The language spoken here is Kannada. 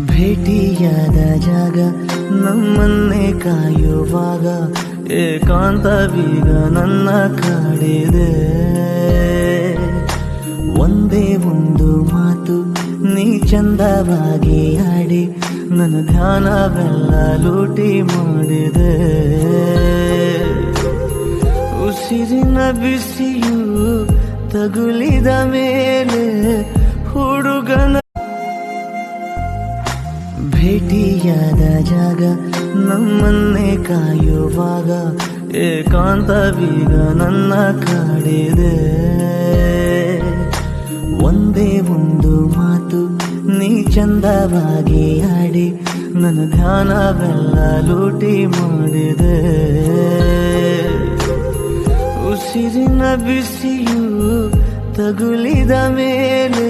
ಭೇಟಿಯಾದ ಜಾಗ ನಮ್ಮನ್ನೇ ಕಾಯುವಾಗ ಏಕಾಂತವೀಗ ನನ್ನ ಕಾಡಿದೆ. ಒಂದೇ ಒಂದು ಮಾತು ನೀ ಚಂದವಾಗಿ ಆಡಿ ನನ್ನ ಧ್ಯಾನವೆಲ್ಲ ಲೂಟಿ ಮಾಡಿದೆ. ಉಸಿರಿನ ಬಿಸಿಯು ತಗುಲಿದ ಮೇಲೆ ಹುಡುಗನ ಭೇಟಿಯಾದ ಜಾಗ ನಮ್ಮನ್ನೇ ಕಾಯುವಾಗ ಏಕಾಂತವೀಗ ನನ್ನ ಕಾಡಿದೆ. ಒಂದೇ ಒಂದು ಮಾತು ನೀ ಚಂದವಾಗಿ ಆಡಿ ನನ್ನ ಧ್ಯಾನವೆಲ್ಲ ಲೂಟಿ ಮಾಡಿದೆ. ಉಸಿರಿನ ಬಿಸಿಯು ತಗುಲಿದ ಮೇಲೆ